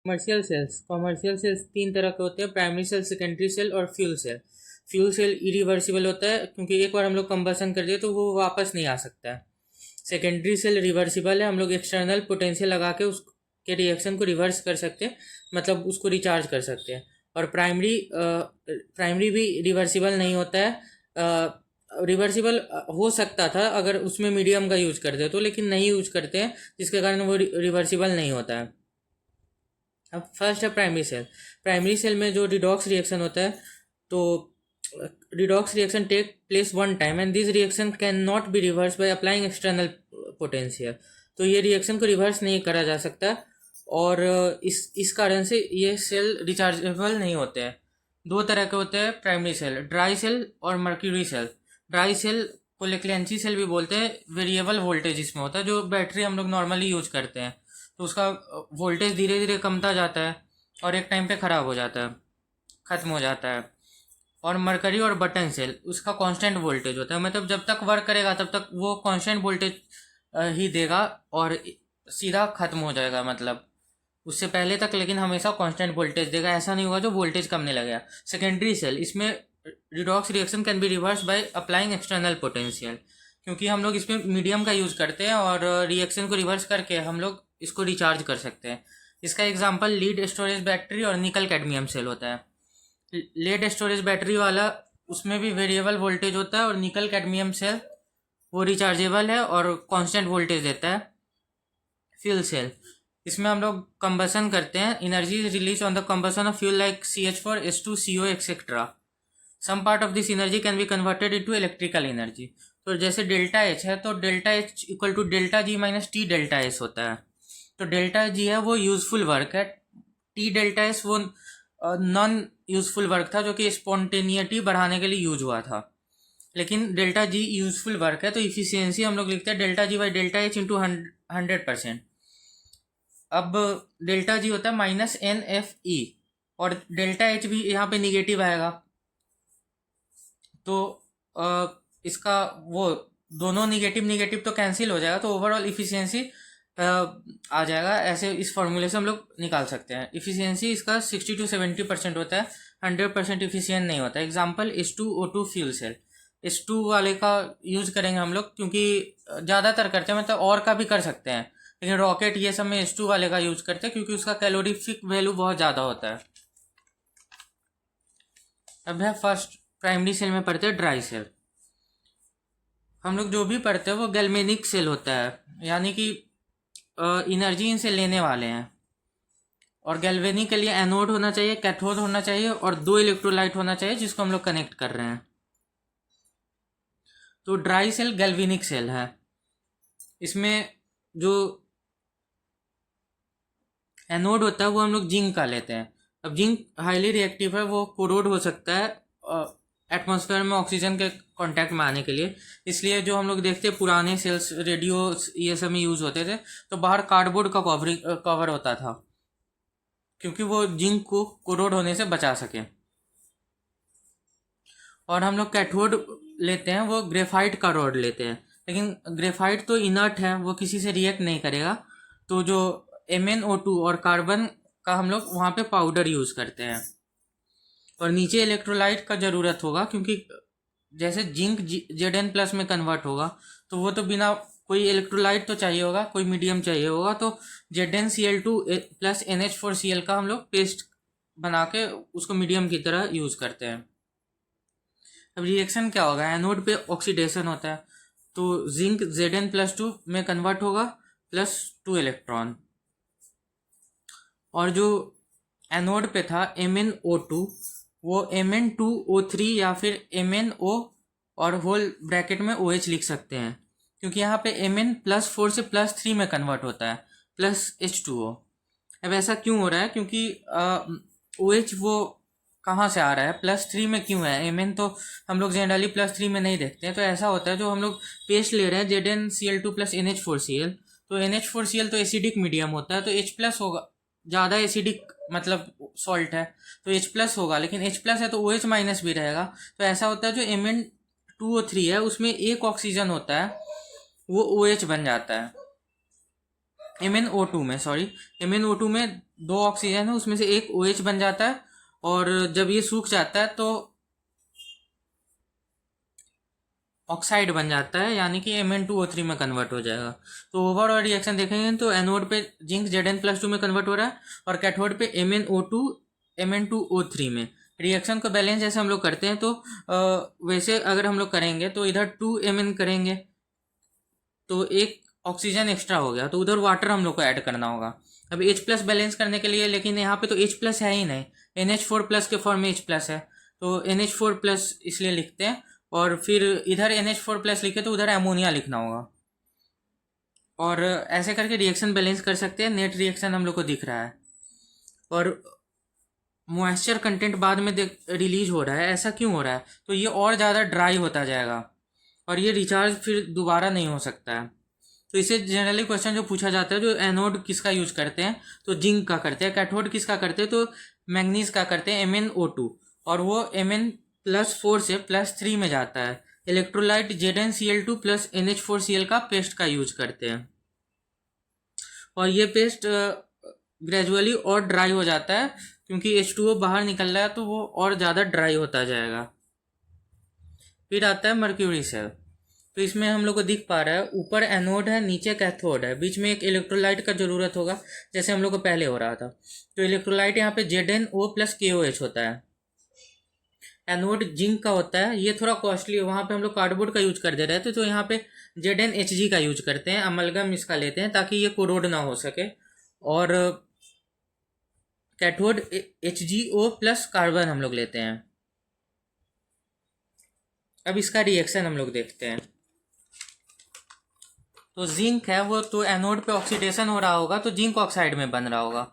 Commercial sales तीन तरह के होते हैं, प्राइमरी सेल, सेकेंडरी सेल और fuel cell. Fuel cell irreversible होता है क्योंकि एक बार हम लोग कंबसन कर दिए तो वो वापस नहीं आ सकता है। सेकेंडरी सेल रिवर्सिबल है, हम लोग एक्सटर्नल पोटेंशियल लगा के उसके रिएक्शन को रिवर्स कर सकते हैं, मतलब उसको रिचार्ज कर सकते हैं। और प्राइमरी भी रिवर्सिबल नहीं होता है। रिवर्सिबल हो सकता था अगर उसमें मीडियम का यूज करते तो, लेकिन नहीं यूज करते हैं, जिसके कारण वो रिवर्सिबल नहीं होता है। अब फर्स्ट है प्राइमरी सेल में जो रिडॉक्स रिएक्शन होता है, तो redox reaction take place one time and this reaction can not be reverse by applying external potential. तो ये रिएक्शन को रिवर्स नहीं करा जा सकता और इस कारण से ये सेल रिचार्जेबल नहीं होते हैं। दो तरह के होते हैं प्राइमरी सेल, ड्राई सेल और मर्क्यूरी सेल। ड्राई सेल को लेक्लेंसी सेल भी बोलते हैं, वेरिएबल वोल्टेज इसमें होता है। जो बैटरी हम लोग नॉर्मली यूज करते हैं तो उसका वोल्टेज धीरे धीरे कमता जाता है और एक टाइम पे ख़राब हो जाता है, ख़त्म हो जाता है। और मरकरी और बटन सेल, उसका कांस्टेंट वोल्टेज होता है, मतलब जब तक वर्क करेगा तब तक वो कांस्टेंट वोल्टेज ही देगा और सीधा ख़त्म हो जाएगा, मतलब उससे पहले तक लेकिन हमेशा कांस्टेंट वोल्टेज देगा, ऐसा नहीं होगा जो वोल्टेज कमने लगेगा। सेकेंडरी सेल, इसमें redox reaction can be reverse by applying external potential, क्योंकि हम लोग इसमें मीडियम का यूज़ करते हैं और रिएक्शन को रिवर्स करके हम लोग इसको रिचार्ज कर सकते हैं। इसका एग्जांपल लीड स्टोरेज बैटरी और निकल कैडमियम सेल होता है। लेड स्टोरेज बैटरी वाला, उसमें भी वेरिएबल वोल्टेज होता है और निकल कैडमियम सेल वो रिचार्जेबल है और कांस्टेंट वोल्टेज देता है। फ्यूल सेल, इसमें हम लोग कंबसन करते हैं, energy release on the combustion of fuel like CH4, H2, CO etcetera. Some part of this energy can be converted into electrical energy. तो जैसे डेल्टा एच है तो delta H equal to delta G minus T delta S होता है। तो delta G है वो useful work है, टी डेल्टा एस वो नॉन यूजफुल वर्क था जो कि स्पॉन्टेनियटी बढ़ाने के लिए यूज हुआ था। लेकिन डेल्टा जी यूजफुल वर्क है तो इफिशियंसी हम लोग लिखते हैं delta G by delta H into 100%। अब डेल्टा जी होता है -NFE और डेल्टा एच भी यहाँ पे निगेटिव आएगा, तो इसका वो दोनों निगेटिव निगेटिव तो कैंसिल हो जाएगा, तो ओवरऑल इफिशियंसी आ जाएगा। ऐसे इस फॉर्मूले से हम लोग निकाल सकते हैं। इफिशियंसी इसका 60 to 70% होता है, 100% इफिशियंट नहीं होता है। Example H2O2 fuel cell, H2 वाले का यूज करेंगे हम लोग क्योंकि ज़्यादातर करते हैं, मतलब और का भी कर सकते हैं, लेकिन रॉकेट ये सब में H2 वाले का यूज करते हैं क्योंकि उसका कैलोरीफिक वैल्यू बहुत ज़्यादा होता है। अब है फर्स्ट, प्राइमरी सेल में पढ़ते हैं ड्राई सेल। हम लोग जो भी पढ़ते हैं वो गैल्वेनिक सेल होता है, यानी कि एनर्जी इनसे लेने वाले हैं। और गैल्वेनिक के लिए एनोड होना चाहिए, कैथोड होना चाहिए और 2 इलेक्ट्रोलाइट होना चाहिए जिसको हम लोग कनेक्ट कर रहे हैं। तो ड्राई सेल गैल्वेनिक सेल है। इसमें जो एनोड होता है वो हम लोग जिंक का लेते हैं। अब जिंक हाईली रिएक्टिव है, वो कोरोड हो सकता है एटमॉस्फेयर में ऑक्सीजन के कांटेक्ट में आने के लिए। इसलिए जो हम लोग देखते हैं पुराने सेल्स रेडियो ये सब में यूज़ होते थे तो बाहर कार्डबोर्ड का कवर होता था क्योंकि वो जिंक को कोरोड होने से बचा सके। और हम लोग कैथोड लेते हैं, वो ग्रेफाइट का रॉड लेते हैं, लेकिन ग्रेफाइट तो इनर्ट है, वो किसी से रिएक्ट नहीं करेगा। तो जो MnO2 और कार्बन का हम लोग वहाँ पे पाउडर यूज़ करते हैं। और नीचे इलेक्ट्रोलाइट का ज़रूरत होगा क्योंकि जैसे जिंक Zn+ में कन्वर्ट होगा तो वो तो बिना कोई इलेक्ट्रोलाइट तो चाहिए होगा, कोई मीडियम चाहिए होगा, तो ZnCl2 + NH4Cl का हम लोग पेस्ट बना के उसको मीडियम की तरह यूज़ करते हैं। अब रिएक्शन क्या होगा, एनोड पे ऑक्सीडेशन होता है तो जिंक Zn+2 में कन्वर्ट होगा +2 इलेक्ट्रॉन। और जो एनोड पे था MnO2 वो Mn2O3 या फिर MnO और होल ब्रैकेट में OH लिख सकते हैं क्योंकि यहाँ पे Mn +4 से +3 में कन्वर्ट होता है +H2O। अब ऐसा क्यों हो रहा है, क्योंकि OH वो कहाँ से आ रहा है, +3 में क्यों है। Mn तो हम लोग जनरली +3 में नहीं देखते हैं, तो ऐसा होता है जो हम लोग पेस्ट ले रहे हैं ZnCl2 + NH4Cl, तो NH4Cl तो एसिडिक मीडियम होता है तो H+ होगा, ज़्यादा एसिडिक मतलब सॉल्ट है तो H+ होगा, लेकिन H+ है तो OH- भी रहेगा। तो ऐसा होता है जो Mn2O3 है उसमें एक ऑक्सीजन होता है वो OH बन जाता है। MnO2 में दो ऑक्सीजन है उसमें से एक OH बन जाता है, और जब ये सूख जाता है तो ऑक्साइड बन जाता है, यानी कि Mn2O3 में कन्वर्ट हो जाएगा। तो ओवरऑल रिएक्शन देखेंगे तो एनोड पे जिंक Zn+2 में कन्वर्ट हो रहा है, और कैथोड पे MnO2 Mn2O3 में। रिएक्शन को बैलेंस जैसे हम लोग करते हैं तो वैसे अगर हम लोग करेंगे तो इधर 2Mn करेंगे तो एक ऑक्सीजन एक्स्ट्रा हो गया, तो उधर वाटर हम लोग को ऐड करना होगा। अब H+ बैलेंस करने के लिए, लेकिन यहाँ पे तो H+ है ही नहीं, NH4+ के फॉर्म में H+ है, तो NH4+ इसलिए लिखते हैं। और फिर इधर NH4+ लिखे तो उधर अमोनिया लिखना होगा, और ऐसे करके रिएक्शन बैलेंस कर सकते हैं। नेट रिएक्शन हम लोग को दिख रहा है, और मॉइस्चर कंटेंट बाद में रिलीज हो रहा है। ऐसा क्यों हो रहा है? तो ये और ज़्यादा ड्राई होता जाएगा, और ये रिचार्ज फिर दोबारा नहीं हो सकता है। तो इसे जनरली क्वेश्चन जो पूछा जाता है, जो एनोड किसका यूज करते हैं, तो जिंक का करते हैं। कैथोड किसका करते हैं, तो मैग्नीज का करते हैं, MnO2, और वो Mn+4 से +3 में जाता है। इलेक्ट्रोलाइट ZnCl2 प्लस NH4Cl का पेस्ट का यूज करते हैं, और ये पेस्ट ग्रेजुअली और ड्राई हो जाता है, क्योंकि H2O बाहर निकल रहा है तो वो और ज़्यादा ड्राई होता जाएगा। फिर आता है मर्क्यूरी सेल। तो इसमें हम लोग को दिख पा रहा है, ऊपर एनोड है, नीचे कैथोड है, बीच में एक इलेक्ट्रोलाइट का जरूरत होगा, जैसे हम लोग को पहले हो रहा था। तो इलेक्ट्रोलाइट यहाँ पे ZnO+KOH होता है। एनोड जिंक का होता है, ये थोड़ा कॉस्टली है, वहाँ पे हम लोग कार्डबोर्ड का यूज कर दे रहे थे, तो यहाँ पे ZnHg का यूज करते हैं, अमलगम इसका लेते हैं ताकि ये कोरोड ना हो सके। और कैथोड HgO+ कार्बन हम लोग लेते हैं। अब इसका रिएक्शन हम लोग देखते हैं। तो जिंक है वो, तो एनोड पे ऑक्सीडेशन हो रहा होगा तो जिंक ऑक्साइड में बन रहा होगा।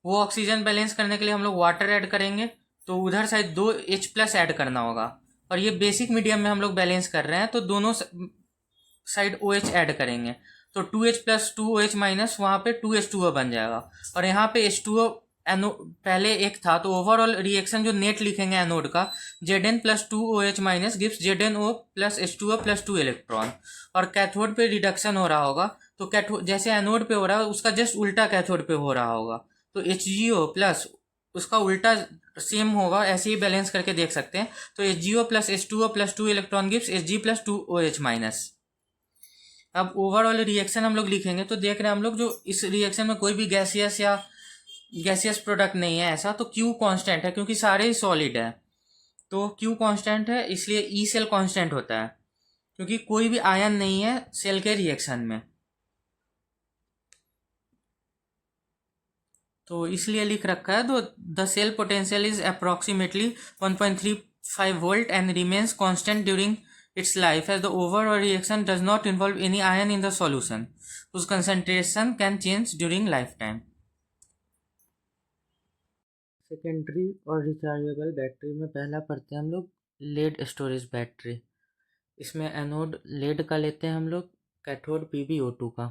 वो ऑक्सीजन बैलेंस करने के लिए हम लोग वाटर ऐड करेंगे, तो उधर साइड 2H+ ऐड करना होगा। और ये बेसिक मीडियम में हम लोग बैलेंस कर रहे हैं, तो दोनों साइड OH ऐड करेंगे, तो 2H+2OH- वहाँ पे 2H2O बन जाएगा। और यहाँ पे H2O एनो पहले एक था, तो ओवरऑल रिएक्शन जो नेट लिखेंगे एनोड का, Zn+2OH- गिव्स ZnO+H2O+2 इलेक्ट्रॉन। और कैथोड पे रिडक्शन हो रहा होगा, तो कैथोड जैसे एनोड पे हो रहा है उसका जस्ट उल्टा कैथोड पे हो रहा होगा, तो HgO+ उसका उल्टा सेम होगा, ऐसे ही बैलेंस करके देख सकते हैं। तो HgO+H2O+2 इलेक्ट्रॉन गिव्स Hg+2OH-। अब ओवरऑल रिएक्शन हम लोग लिखेंगे तो देख रहे हैं हम लोग, जो इस रिएक्शन में कोई भी गैसियस या गैसियस प्रोडक्ट नहीं है ऐसा, तो Q कांस्टेंट है क्योंकि सारे ही सॉलिड है। तो Q कांस्टेंट है, इसलिए E सेल कांस्टेंट होता है, क्योंकि कोई भी आयन नहीं है सेल के रिएक्शन में, तो इसलिए लिख रखा है। तो the cell potential is approximately 1.35 volt and remains constant during its life as the overall reaction does not involve any ion in the solution whose concentration can change during lifetime। Secondary और rechargeable battery में पहला पढ़ते हैं हम लोग lead storage battery. इसमें anode lead का लेते हैं हम लोग, कैथोड PbO2 का।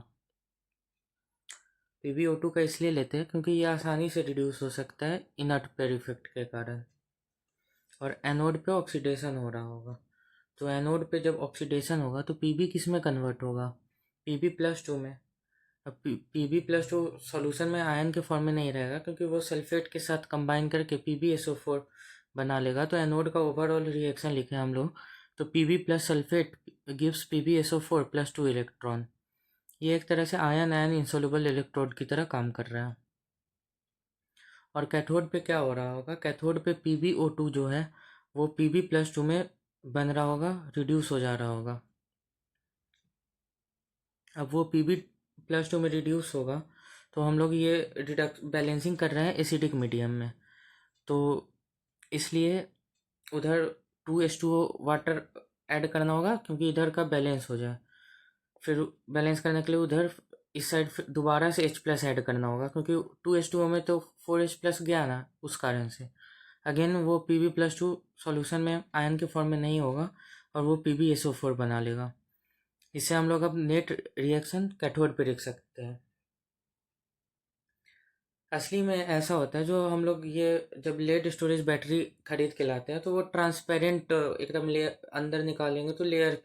PbO2 का इसलिए लेते हैं क्योंकि ये आसानी से रिड्यूस हो सकता है इनर्ट पेयर इफेक्ट के कारण, और एनोड पे ऑक्सीडेशन हो रहा होगा। तो एनोड पे जब ऑक्सीडेशन होगा तो Pb किस में कन्वर्ट होगा, Pb+2 में। अब Pb+2 सॉल्यूशन में आयन के फॉर्म में नहीं रहेगा, क्योंकि वो सल्फेट के साथ कंबाइन करके PbSO4 बना लेगा। तो एनोड का ओवरऑल रिएक्शन लिखे हम लोग, तो Pb plus sulphate gives PbSO4+2 electron. ये एक तरह से आयन आयन इंसोल्युबल इलेक्ट्रोड की तरह काम कर रहा है। और कैथोड पे क्या हो रहा होगा, कैथोड पे PbO2 जो है वो Pb+2 में बन रहा होगा, रिड्यूस हो जा रहा होगा। अब वो Pb+2 में रिड्यूस होगा, तो हम लोग ये बैलेंसिंग कर रहे हैं एसिडिक मीडियम में, तो इसलिए उधर 2H2O वाटर ऐड करना होगा, क्योंकि इधर का बैलेंस हो जाए। फिर बैलेंस करने के लिए उधर इस साइड दोबारा से H+ ऐड करना होगा, क्योंकि 2H2O में तो 4H+ गया ना, उस कारण से अगेन वो Pb+2 सॉल्यूशन में आयन के फॉर्म में नहीं होगा, और वो PbSO4 बना लेगा। इससे हम लोग अब नेट रिएक्शन कैथोड पे देख सकते हैं। असली में ऐसा होता है, जो हम लोग ये जब लेड स्टोरेज बैटरी खरीद के लाते हैं तो वो ट्रांसपेरेंट एकदम लेयर अंदर निकालेंगे तो लेयर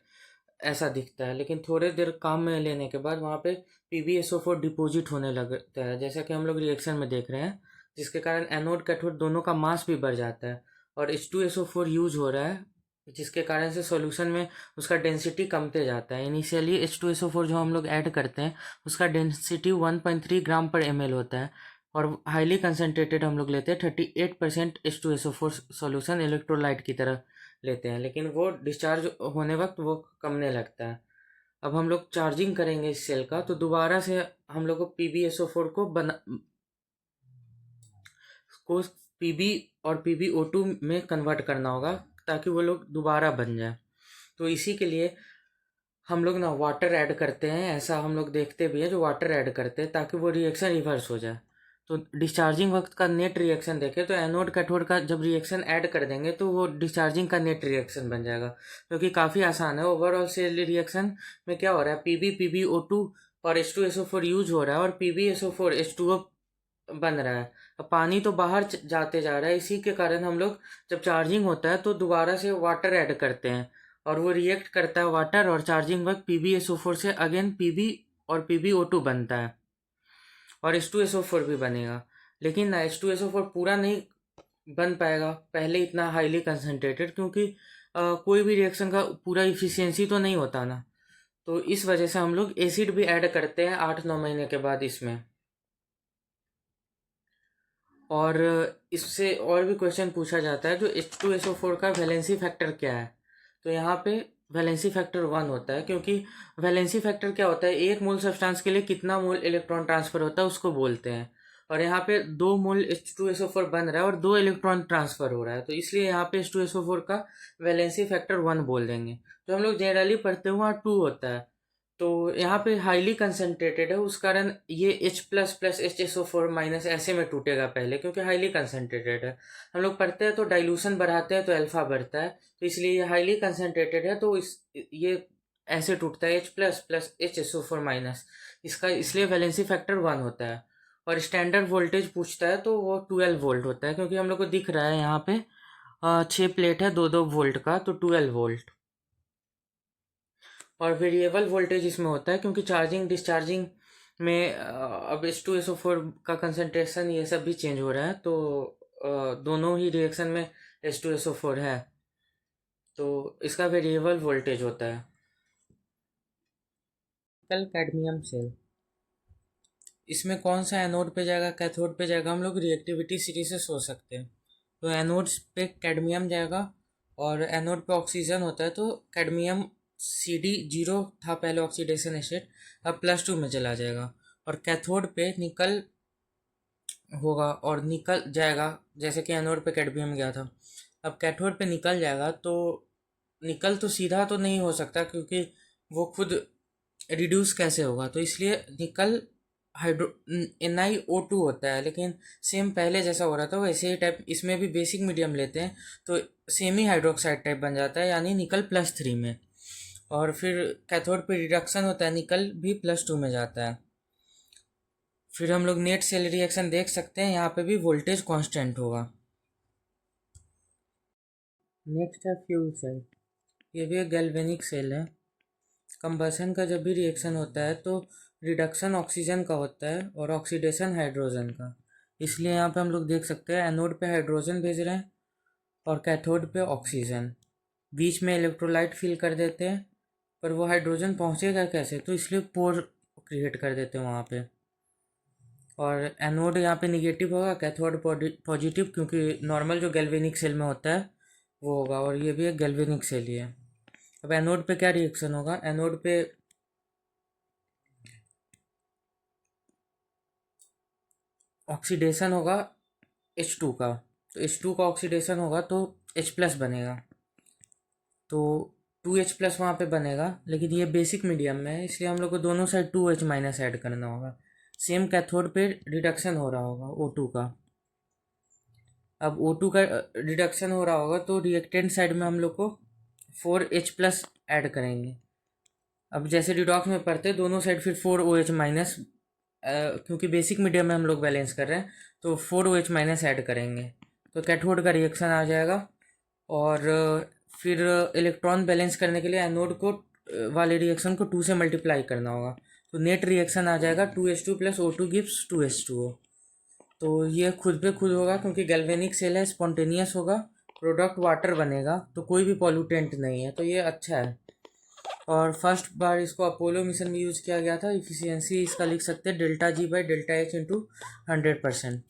ऐसा दिखता है, लेकिन थोड़े देर काम में लेने के बाद वहाँ पे PbSO4 डिपॉजिट होने लगता है, जैसा कि हम लोग रिएक्शन में देख रहे हैं, जिसके कारण एनोड कैथोड दोनों का मास भी बढ़ जाता है और H2SO4 यूज हो रहा है, जिसके कारण से सॉल्यूशन में उसका डेंसिटी कमते जाता है। इनिशियली H2SO4 जो हम लोग ऐड करते हैं उसका डेंसिटी 1.3 ग्राम पर ml होता है और हाईली कंसनट्रेटेड हम लोग लेते हैं 38% H2SO4 सॉल्यूशन इलेक्ट्रोलाइट की तरह लेते हैं, लेकिन वो डिस्चार्ज होने वक्त वो कमने लगता है। अब हम लोग चार्जिंग करेंगे इस सेल का, तो दोबारा से हम लोग को PbSO4 को Pb और PbO2 में कन्वर्ट करना होगा ताकि वो लोग दोबारा बन जाए। तो इसी के लिए हम लोग ना वाटर ऐड करते हैं, ऐसा हम लोग देखते भी हैं जो वाटर ऐड करते हैं ताकि वो रिएक्शन रिवर्स हो जाए। तो डिस्चार्जिंग वक्त का नेट रिएक्शन देखें तो एनोड कैथोड का जब रिएक्शन ऐड कर देंगे तो वो डिस्चार्जिंग का नेट रिएक्शन बन जाएगा, क्योंकि काफ़ी आसान है। ओवरऑल सेल रिएक्शन में क्या हो रहा है, PbPbO2 और H2SO4 यूज हो रहा है और PbSO4 H2O बन रहा है। अब पानी तो बाहर जाते जा रहा है, इसी के कारण हम लोग जब चार्जिंग होता है तो दोबारा से वाटर ऐड करते हैं और वो रिएक्ट करता है वाटर और चार्जिंग वक्त PbSO4 से अगेन Pb और PbO2 बनता है और H2SO4 भी बनेगा। लेकिन ना H2SO4 पूरा नहीं बन पाएगा पहले इतना हाईली कंसनट्रेटेड, क्योंकि कोई भी रिएक्शन का पूरा इफिशियंसी तो नहीं होता ना। तो इस वजह से हम लोग एसिड भी ऐड करते हैं 8-9 महीने के बाद इसमें। और इससे और भी क्वेश्चन पूछा जाता है जो H2SO4 का वैलेंसी फैक्टर क्या है। तो यहाँ पे वैलेंसी फैक्टर 1 होता है, क्योंकि वैलेंसी फैक्टर क्या होता है, 1 मोल सब्सटेंस के लिए कितना मोल इलेक्ट्रॉन ट्रांसफर होता है उसको बोलते हैं। और यहाँ पे 2 मोल H2SO4 बन रहा है और 2 इलेक्ट्रॉन ट्रांसफर हो रहा है, तो इसलिए यहाँ पे H2SO4 का वैलेंसी फैक्टर 1 बोल देंगे। जो हम लोग जनरली पढ़ते हैं वहाँ 2 होता है। तो यहाँ पे हाईली कंसनट्रेटेड है, उस कारण ये H++ HSO4- ऐसे में टूटेगा पहले, क्योंकि हाईली कंसनट्रेटेड है। हम लोग पढ़ते हैं तो डाइल्यूशन बढ़ाते हैं तो अल्फा बढ़ता है, तो इसलिए ये हाईली कंसनट्रेटेड है तो ये ऐसे टूटता है H++ HSO4-। इसका इसलिए वैलेंसी फैक्टर 1 होता है। और स्टैंडर्ड वोल्टेज पूछता है तो वो 12 वोल्ट होता है, क्योंकि हम लोग को दिख रहा है यहाँ पे 6 प्लेट है 2-2 वोल्ट का, तो 12 वोल्ट। और वेरिएबल वोल्टेज इसमें होता है क्योंकि चार्जिंग डिस्चार्जिंग में अब H2SO4 का कंसंट्रेशन ये सब भी चेंज हो रहा है, तो दोनों ही रिएक्शन में H2SO4 है, तो इसका वेरिएबल वोल्टेज होता है। कल कैडमियम सेल, इसमें कौन सा एनोड पे जाएगा कैथोड पे जाएगा, हम लोग रिएक्टिविटी सीरीज से सोच सकते हैं। तो एनोड पे कैडमियम जाएगा और एनोड पे ऑक्सीजन होता है, तो कैडमियम CD0 था पहले ऑक्सीडेशन स्टेट, अब +2 में चला जाएगा। और कैथोड पे निकल होगा और निकल जाएगा, जैसे कि एनोड पे कैडमियम गया था, अब कैथोड पे निकल जाएगा। तो निकल तो सीधा तो नहीं हो सकता क्योंकि वो खुद रिड्यूस कैसे होगा, तो इसलिए निकल हाइड्रो NiO2 होता है, लेकिन सेम पहले जैसा हो रहा था वैसे ही टाइप इसमें भी बेसिक मीडियम लेते हैं तो सेमी हाइड्रोक्साइड टाइप बन जाता है, यानी निकल +3 में। और फिर कैथोड पे रिडक्शन होता है, निकल भी +2 में जाता है। फिर हम लोग नेट सेल रिएक्शन देख सकते हैं, यहाँ पे भी वोल्टेज कांस्टेंट होगा। नेक्स्ट है फ्यूल सेल, ये भी एक गैल्वेनिक सेल है। कंबसन का जब भी रिएक्शन होता है तो रिडक्शन ऑक्सीजन का होता है और ऑक्सीडेशन हाइड्रोजन का, इसलिए यहाँ पे हम लोग देख सकते हैं एनोड पे हाइड्रोजन भेज रहे हैं और कैथोड पे ऑक्सीजन, बीच में इलेक्ट्रोलाइट फिल कर देते हैं, पर वो हाइड्रोजन पहुँचेगा कैसे, तो इसलिए पोर क्रिएट कर देते हैं वहाँ पे। और एनोड यहाँ पे निगेटिव होगा, कैथोड पॉजिटिव, क्योंकि नॉर्मल जो गैल्वेनिक सेल में होता है वो होगा, और ये भी एक गैल्वेनिक सेल ही है। अब एनोड पे क्या रिएक्शन होगा, एनोड पे ऑक्सीडेशन होगा H2 का, तो H2 का ऑक्सीडेशन होगा तो H+ बनेगा, तो 2H+ वहाँ पे बनेगा, लेकिन ये बेसिक मीडियम में है इसलिए हम लोग को दोनों साइड 2H- ऐड करना होगा। सेम कैथोड पे रिडक्शन हो रहा होगा O2 का, अब O2 का रिडक्शन हो रहा होगा तो रिएक्टेंट साइड में हम लोग को 4H+ ऐड करेंगे। अब जैसे रिडॉक्स में पढ़ते हैं दोनों साइड फिर 4OH-, क्योंकि बेसिक मीडियम में हम लोग बैलेंस कर रहे हैं तो 4OH- ऐड करेंगे, तो कैथोड का रिएक्शन आ जाएगा। और फिर इलेक्ट्रॉन बैलेंस करने के लिए एनोड को वाले रिएक्शन को 2 से मल्टीप्लाई करना होगा, तो नेट रिएक्शन आ जाएगा 2H2 plus O2 gives 2H2O। तो ये खुद पे खुद होगा क्योंकि गैल्वेनिक सेल है, स्पॉन्टेनियस होगा, प्रोडक्ट वाटर बनेगा, तो कोई भी पॉल्यूटेंट नहीं है, तो ये अच्छा है। और फर्स्ट बार इसको अपोलो मिशन में यूज़ किया गया था। इफिशियंसी इसका लिख सकते हैं delta G by delta H into 100%।